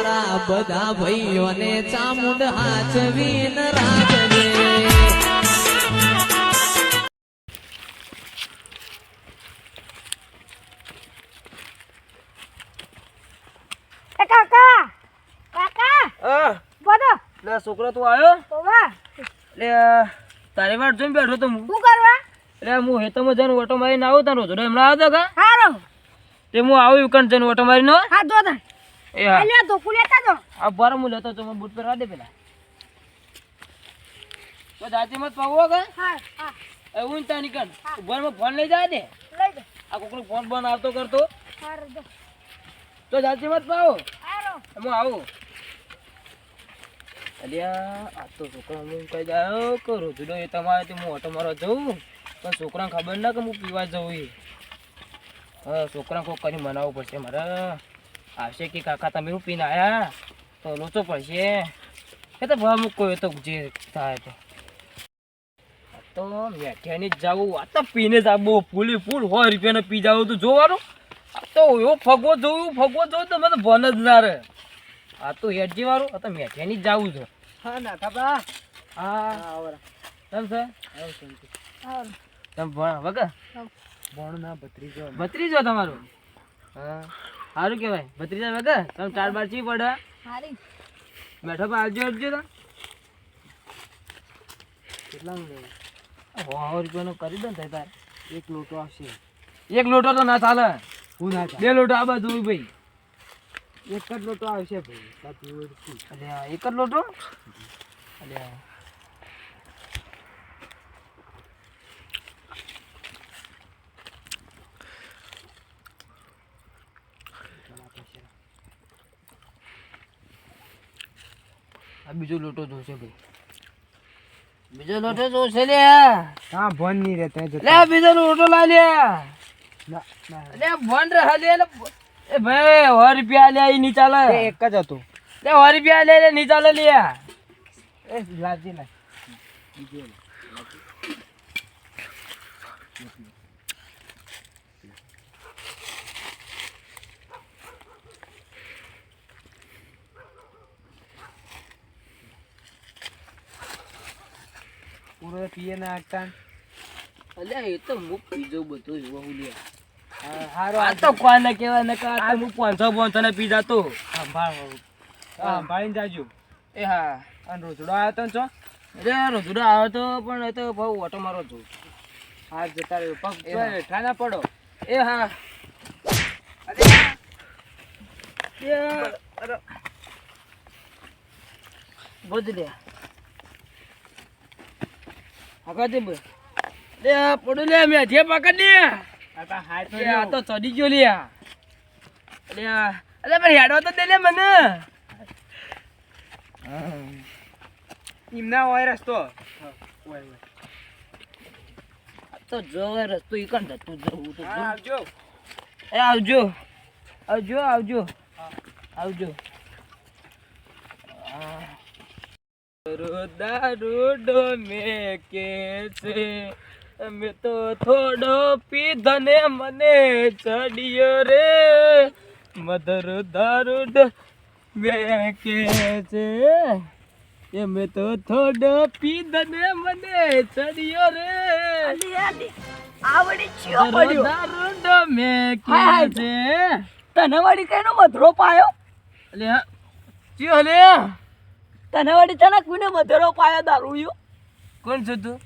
મારા બધા ભાઈઓને ચામુંડ હાચવીન રાખજે. એ કાકા કાકા બોલો લે છોકરો તું આવ્યો તો વાહ લે તારી વાટ જોઈને બેઠો તો હું શું કરવા લે હું હેતમાં જઈને ઓટો મારીને આવું તારો જોડે હમણાં આવતો કા હારો તે હું આવ્યું કણ જઈને ઓટો મારીને હા જો તા એ હા અલ્યા તો કુલેતા જો આ બાર હું લેતો તો મને બૂટ પહેરવા દે પેલા તો જાતી મત પાવો કા હા હા એવું ને તાની કણ ઉભરમાં ફોન લઈ જાય દે લઈ જા આ કોકનો ફોન બોન આવતો કરતો હારો જો તો જાતી મત પાવો હારો હું આવું અલ્યા આ તો છોકરા હું કહી દઉં કે રોજડો એ તમારે હું ઓટો મારવા જઉં પણ છોકરાને ખબર ના કે હું પીવા જઉં એ હા છોકરાને કોક કરી મનાવવું પડશે મારે આવશે કે કાકા તમે હું પીને આવ્યા તો લોચો પડશે એ તો ભાવ મૂકો એ તો જે થાય તો મેઠિયાની જ જાવું આ તો પીને જ આવું ફૂલી ફૂલ 100 રૂપિયાને પી જાવ તો જોવાનું આ તો એવો ફગવો જોવું તો મને ભન જ ના રહે આ તો હેડજી વાળું આ તો મેઠિયાની જ જાવું છે હા ના ખબર હા તમ છે હારો તમ ભણ વગર ભણ ના ભત્રીજો તમારું હા સારું કહેવાય ભત્રીજા વગર તમે 4 બાર ચી પડે હારી મેઠો પર આવજો તો કેટલા 100 રૂપિયાનું કરી દો ને તાર એક લોટો આવશે એક લોટો તો ના ચાલે હું ના બે લોટો આ બાજુ ભાઈ એક જ લોટો આવશે ભાઈ અલ્યા એક જ લોટો અલ્યા આ બીજો લોટો જોશે ભાઈ બીજો લોટો જોશે લે હા ભણ ની રે તે લે બીજો લોટો લા લે લે ભણ રે લે એ ભાઈ 100 રૂપિયા લે ઈ ની ચાલે એક જ હતો લે 100 રૂપિયા લે ની ચાલે લે એ લાજી ના પૂરો પીએ ના આગતા અલ્યા એ તો મુક પી જઉં બધું એવું લે હારો આ તો કોને કહેવાય ને કે આ તો હું 500 ને પી જાતો સંભાળીને જાજો એ હા અને રોજડો આવ્યો તો છો અરે રોજડો આવ્યો તો પણ એ તો બહુ ઓટો મારો છું હાથ જતા રહ્યો પગ હેઠા ના પડો એ હા અરે બોજ લે આગળ દે લે પડો લે મે જે પકડ લે આ હાથ આ તો ચડી ગયો લે અરે પણ હેડો તો દે લે મને ઇમના હોય રસ્તો હોય તો જો રસ્તો ઈ કણ તું જવું તો આવજો એ આવજો દારૂડો મેં કે છે અમે તો થોડો પીધો ને મને ચડ્યો રે મધર દારૂડ મેં કે છે અમે તો થોડો પીધો ને મને ચડ્યો રે આવડી ચિયો પડ્યો દારૂડ મેં કે છે તને વળી કઈનો મધરો પાયો લે ચિયો લે તને વળી તને કોને મધરો પાયો દારૂયો કોણ છે તું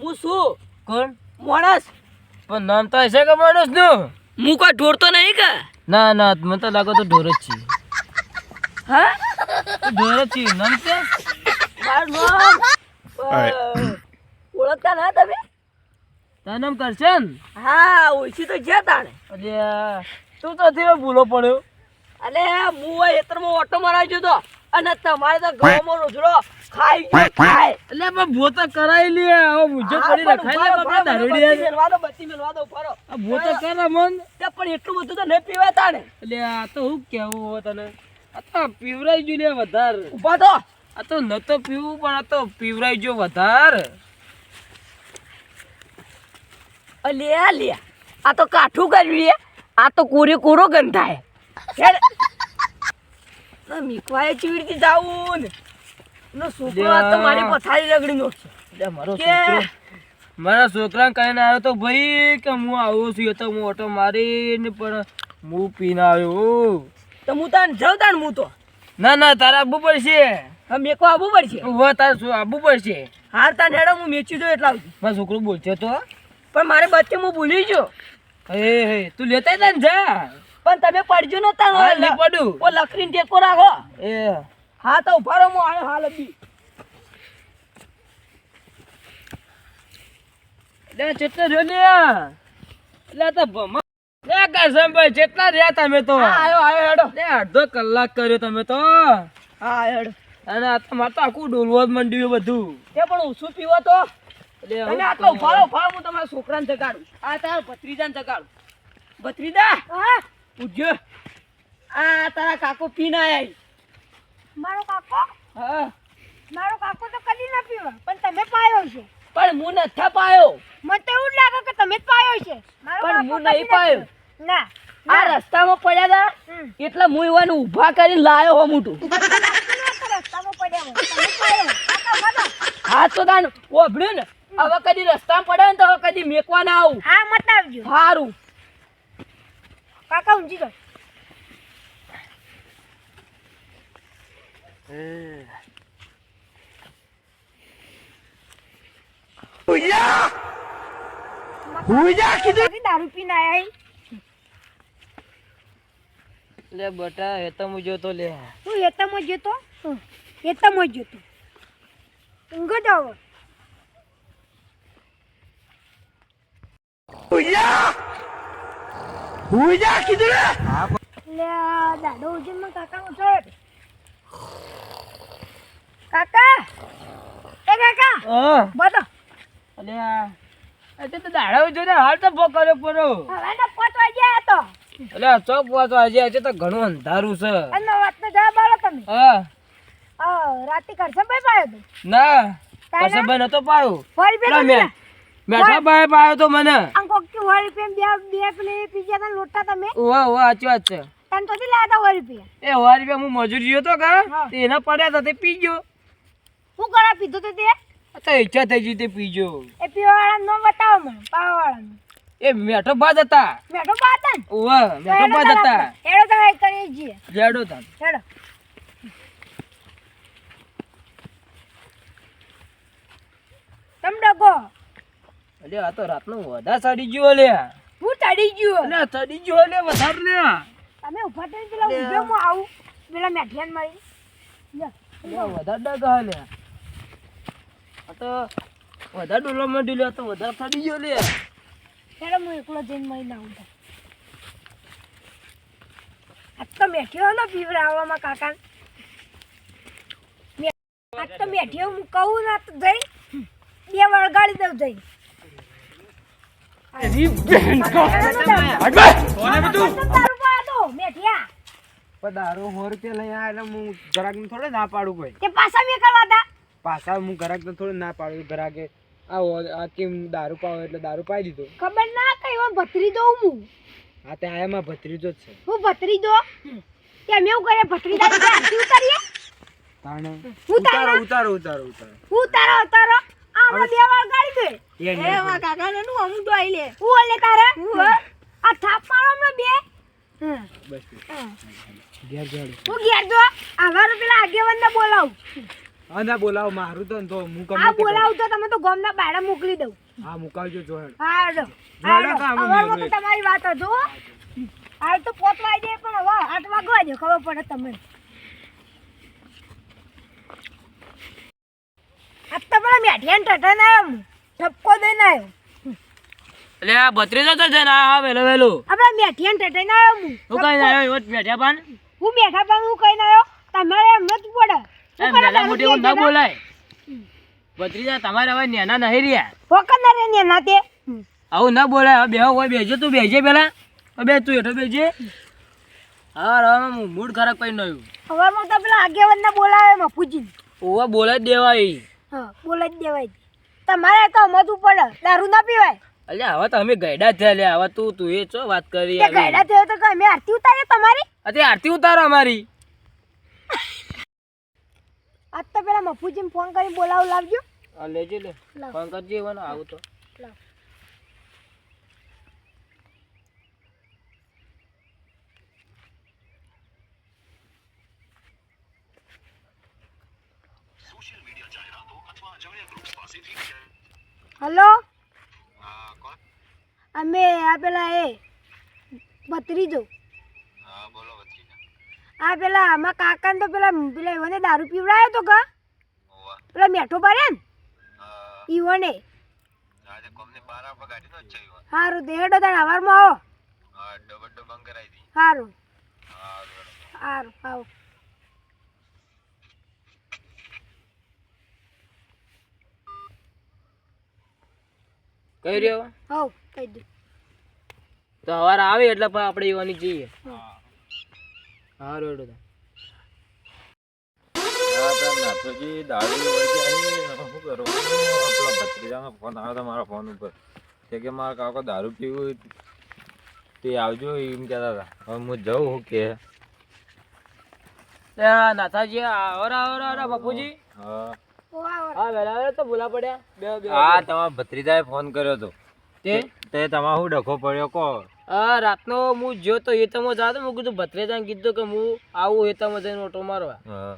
હું શું કોણ માણસ પણ નામ તો હશે કે માણસ નું હું કોઈ ઢોરતો નહીં કે ના ના મને તો લાગો તો ઢોર જ છે હા ઢોર જ છે નામ છે મારું નામ ઓળખતા ના તમે તારું નામ કરશન હા ઓછી તો છે તાણે અલ્યા તું તો ધીરે ભૂલો પડ્યો અલે હું હેતરમાં ઓટો મરાવી જતો અને તમારે તો ગામમાં રોજડો ખાઈ ગયો ખાય એટલે પણ ભૂતો કરાઈ લે હવે મુજો પડી રખાઈ લે બાપા દારૂડિયા બત્તી મેલવા દો ફરો આ ભૂતો કરે મન તે પણ એટલું બધું તો નહીં પીવા તાણે એટલે આ તો હું કેવું હો તને આ તો પીવરાઈ ગયું લે વધારે ઊભા તો આ તો નતો પીવું પણ આ તો પીવરાઈ ગયો વધારે લે આ તો કાઠું કર્યું આ તો કોરે કોરો ગંધાય મીકવાએ ચીવી રીતે જાવું ને છોકરો આ તો મારી પથારી રગડી નો એટલે મારા છોકરા કહીને આવ્યો તો ભાઈ કે હું આવું છું એ તો હું ઓટો મારીને પણ હું પીને આવ્યો. તો હું તાન જાઉં તાન હું તો ના ના તારે આવવું પડશે. હા મેકવા આવવું પડશે. ઉભો તારે શું આવવું પડશે. હાર તાન હેડો હું મેચી દઉં એટલા સુધી. મારો છોકરો બોલશે તો પણ મારે બચ્ચે હું ભૂલી ગયો. હે તું લેતા તા ને જા. પણ તમે પડજો ન તાન હા નહીં પડું. ઓ લકડીને ટેકો રાખો. એ હા તો ઉભા રહો હું આવ્યો હાલ અબી. લે ચેટલા રહ્યો ને એટલે તો ભમા લે કાસમભાઈ ચેટલા રહ્યા તમે તો. હા આયો હેડો. લે અડધો કલાક કર્યો તમે તો. હા હેડો. અને આ તમારે તો આખું ડોલવા જ મંડ્યું બધું. તે પણ ઓછું પીવો તો એટલે અને આટલો ઉભારો હું તમારા છોકરાને જગાડું. આ તારા ભત્રીજાને જગાડું. ભત્રીજા હા પૂછ્યો આ તારા કાકો પીને આયા. મારો કાકો તો કદી ના પીવા પણ તમે પાયો છો. પણ હું નથી પાયો. મને તો એવું જ લાગે કે તમે જ પાયો છે. મારો પણ કાકો હું કદી નહીં પાયો. ના આ રસ્તામાં પડ્યા હતા એટલે હું એવાને ઊભા કરીને લાયો હો મોટું. રસ્તામાં પડ્યા હોય. તમે પાયો. કાકા વાદો. હા તો તાન ઓભળ્યું ને હવે કદી રસ્તામાં પડે ને તો હવે કદી મેકવા ના આવું. હા મત આવજો. સારું કાકા ઊંચી જાઓ. કદી દારૂ પીને આયા હી? લે બટા એ તો હું જોતો લે. હું એતામાં જતો એતામાં જતો ઊંઘ જાવ. લે દાડો ઉજનમાં કાકા ઉઠે. કાકા એ કાકા હા બધો અલે આ તે તો દાડા જો ને હાલ તો ભો કર્યો પરો. હવે ને 5 વાગ્યા તો અલે આ ચોક વાતો આજે તો ઘણું અંધારું છે. અને વાતનો જવાબ આલો તમે. હા રાતે કરશે ભાઈ પાયો તો ના કસે ભાઈ નતો પાયો. ફરી પેલા બે મેઠા ભાઈ પાયો તો મને. અંકો કે વળી પે બે પેલી પીજા તા લોટા તમે ઓવા ઓવા સાચી વાત છે. તન તો થી લાતા વળી પે એ વારી બે હું મજૂરી હતો કા હા. તે એના પડ્યા હતા તે પી ગયો. હું કરા પીધો તો તે તો ઈચ્છા થઈ ગઈ તે પી ગયો. એ પીવાવાળા નો બતાવો મને પાવાવાળા એ મેઠો બાદ હતા. મેઠો પાતન ઓવા મેઠો બાદ હતા. એડો તો કરી જી જેડો તા હેડો તમ ડગો અલે આ તો રાતનો વધા ચડી ગયો લે. હું ચડી ગયો અલે ચડી ગયો લે વધાર લે. તમે ઉભા થઈને પેલા ઊભે હું આવું પેલા મેઠિયાન મારી લે વધાર ડગા લે. આ તો વધાર ડોલો મંડી લે તો વધાર ચડી ગયો લે. હેડો હું એકલો જઈને મળી ના આવું આજ તો મેઠિયો ને પીવડાવવામાં કાકા આજ તો મેઠિયો હું કહું ના તો જઈ બે વળગાડી દઉં જઈ દારૂ 100 રૂપિયા લઈ આવેલા હું ગ્રાહક ને થોડે ના પાડું ભાઈ. તે પાછા મેકવા હતા પાછા હું ગ્રાહક ને થોડે ના પાડું. ગ્રાહકે આ કેમ દારૂ પાવો એટલે દારૂ પાઈ દીધો. ખબર ના કઈ હું ભત્રી દઉં હું આ તે આયામાં ભત્રીજો જ છે. હું ભત્રી દો તે અમે એવું કરે ભત્રી દા આરતી ઉતારીએ તાણે ઉતારો ઉતારો ઉતારો ઉતારો ઉતારો ઉતારો આપણે બે વળગાડી દે એ એ માં કાકા ને હું તો આઈ લે. હું ઓલે તારે આ થાપ મારો હમણાં બે બસ ઘેર જાડો. હું ઘેર જો આવા પેલા આગેવાન ને બોલાવું હા ના બોલાવો મારું તો તો હું આ કમ બોલાવું તો તમે તો ગામના બાયડા મોકલી દઉં હા મુકાવજો જોડ. હા હેડો જોડો કામ હવે તો તમારી વાત હતો હાલ તો 5 વાગે પણ હવે 8 વાગવા દે ખબર પડે તમને આજ તો પેલા મેઠિયાન ટટન આવ્યો ઠપકો દઈને આવ્યો એટલે આ ભત્રીજો તો છે ને આ વેલો વેલો આપણા મેઠિયાન ટટન આવ્યો હું કઈ ના આવ્યો બેઠા પાન. હું બેઠા પણ હું કઈ આવ્યો તમારે એમ જ પડે એ મેલા મોટી હું ના બોલાય. ભત્રીજા તમારે હવે નેના નહીં રહ્યા. ફોકર રે ને નાતે આવું ના બોલાય. હવે બેહો હોય બેજો તું બેજે પેલા. હવે તું હેઠો બેજે. હા રામ મૂડ ખરાબ કઈ નયું. હવારમાં તો પેલા આગેવાન ને બોલાવે મફુજી ઓવા બોલાય દેવાય. હા બોલા જ દેવાય તમારે તો સમજવું પડે દારૂ ના પીવાય અલ્યા હવે તો અમે ગયડા થયા લે. હવે તું એ ચો વાત કરી તે ગયડા થયો તો કે અમે આરતી ઉતારીએ તમારી અત્યારે આરતી ઉતારો અમારી. આજ તો પેલા મફુજીને ફોન કરી બોલાવ લાવજો. આ લેજે લે લાવ. ફોન કરજે હવે ને આવું તો લાવ. હલો અમે આ પેલા એ ભત્રીજો આ પેલા આમાં કાકા તો પેલા પેલા ઈવને દારૂ પીવડાયો તો કા પેલા મેઠો ભરે ને ઈવને સારું તે હેડો તાણ હવારમાં આવો સારું સારું આવો કઈ રહ્યો હવ કહી દઉં તો સવારે આવે એટલે પછી આપણે ઈવાની જઈએ હારું હેડો તાણ. નાથોજી દારૂ શું કરો પેલા ભત્રીજાનો ફોન આવ્યો હતો મારા ફોન ઉપર કે મારા કાકો દારૂ પીવું તે આવજો એમ કહેતા હતા. હવે હું જઉં હું કે ત્યાં નાથાજી આવરા બાપુજી હા હા વેલા વેલા તો ભૂલા પડ્યા બે આ તમારા ભત્રીજાએ ફોન કર્યો હતો તે તે તમારે શું ડખો પડ્યો કહો. રાતનો હું જો તો હેતામાં જાતો મેં કીધું ભત્રેજાને કીધું કે હું આવું હેતામાં જઈને ઓટો મારવા હા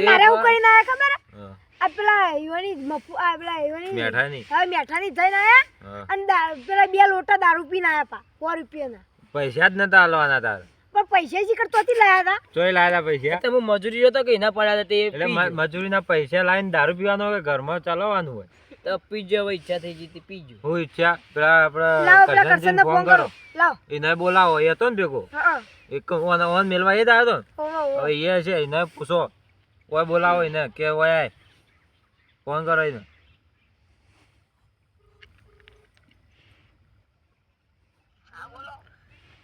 મારે એવું કરીને આયા ખબર હા. આ પેલા ઈવાની મફુ આ પેલા ઈવાની મેઠાની હા મેઠાની જઈને આયા હા. અને પેલા 2 લોટા દારૂ પીને આયા પા 100 રૂપિયાના પૈસા જ નતા હાલવાના તાર પણ પૈસા શી કરતોથી લાયા હતા ચોય લાયા પૈસા તમે મજૂરી હતો કે એના પડ્યા હતા તે એટલે મજૂરીના પૈસા લાવીને દારૂ પીવાનો હોય કે ઘરમાં ચલાવવાનું હોય. તો પીજો હવે ઈચ્છા થઈ ગઈ હતી પીજો હું ઈચ્છા પેલા લાવો પેલા આપડે કરશનને ફોન કરો લાવો એને બોલાવો એ હતો ને ભેગો હા એક ઓન મેલવા એ જ આવ્યો હતો ને. હા હવે એ છે એને પૂછો કોઈ બોલાવો એને કે ઓય આય ફોન કરો એને.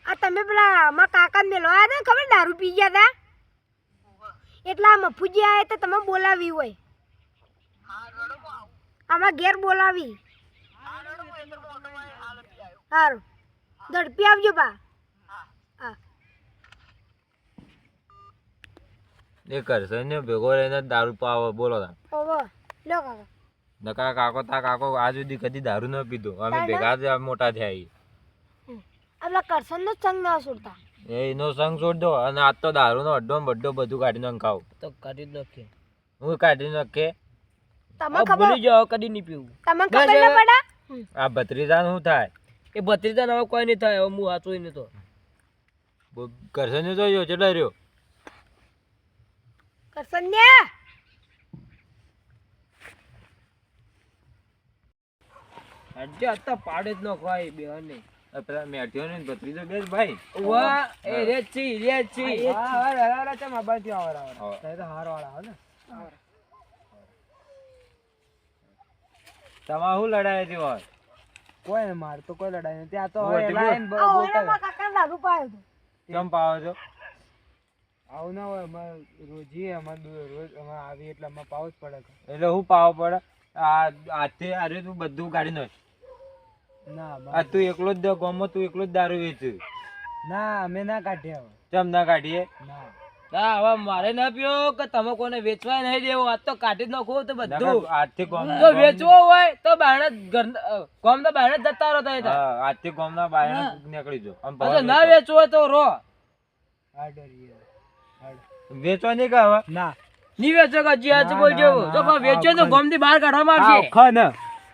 આ તમે પેલા મારા કાકા મેલો આયા હતા ને ખબર દારૂ પી ગયા હતા એટલે આ મફુજી આયા તો તમે બોલાવી હોય આમાં ઘેર બોલાવી સારું ઝડપી આવજો બા હા એ કરશે ને ભેગો રહીને જ દારૂ પાવો બોલો તા. ઓવો લો કાકા નકા કાકો તા કાકો આજ સુધી કદી દારૂ ન પીધો. અમે ભેગા જ મોટા થયા છીએ. આપણા કરશન નો સંગ ના છોડતા એનો સંગ છોડ દો અને આજ તો દારૂનો અડ્ડો ને બડ્ડો બધું કાઢી નાખાવ. તો કાઢી જ નાખીએ હું કાઢી નાખે. તમને ખબર ભૂલી જાઓ કદી નહીં પીવું તમને ખબર ન પડે આ ભત્રીજા શું થાય એ ભત્રીજાને હવે કોઈ નહીં થાય હવે હું વાંચું નહીં તો કરશે ને જોયો ચડા રહ્યો. કરશન ને હજે અત્યારે પાડે જ ન ખવાય બે નહીં આ પેલા મેઠ્યો ને ભત્રીજો બે જ ભાઈ. વાહ એ રે છી હા. ચમ આબાથી આવરા તો હાર વાળા હો ને તમારે શું લડાઈ હતી હોય કોઈ માર તો કોઈ લડાઈ નથી આ તો હવે લાઈન આ ઓલા માં કાકા દારૂ પાયો તો કેમ પાવો છો. આવું ના હોય અમારે રોજી અમારે રોજ અમારે આવી એટલે અમારે પાવું જ પડે એટલે હું પાવો પડે આ હાથે અરે તું બધું કાઢી નાખ. ના આ તું એકલો જ ગામમાં તું એકલો જ દારૂ વેચે. ના અમે ના કાઢીએ ચમ ના કાઢીએ. ના હવે મારે ના પીવો કે તમે કોને વેચવા નહીં દેવો આ તો કાઢી જ નાખો તો બધું આજથી ગામ જો વેચવો હોય તો બહાર ઘર ગામ તો બહાર જ જતા રહો થાય હા આજથી ગામના બહાર નીકળી જાઓ. આમ તો ના વેચવો હોય તો રો વેચવા નહીં કે હવે ના ની વેચો કે જી આજ બોલજો જો કોઈ વેચો તો ગામ થી બહાર કાઢવામાં આવશે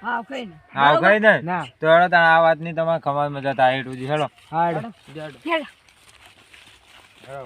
હા કઈ ને હા કઈ ને તો હેડો તાણ આ વાતની તમારે ખબર મજા થાય એટલું હેડો. હાડ હેડ હેડો.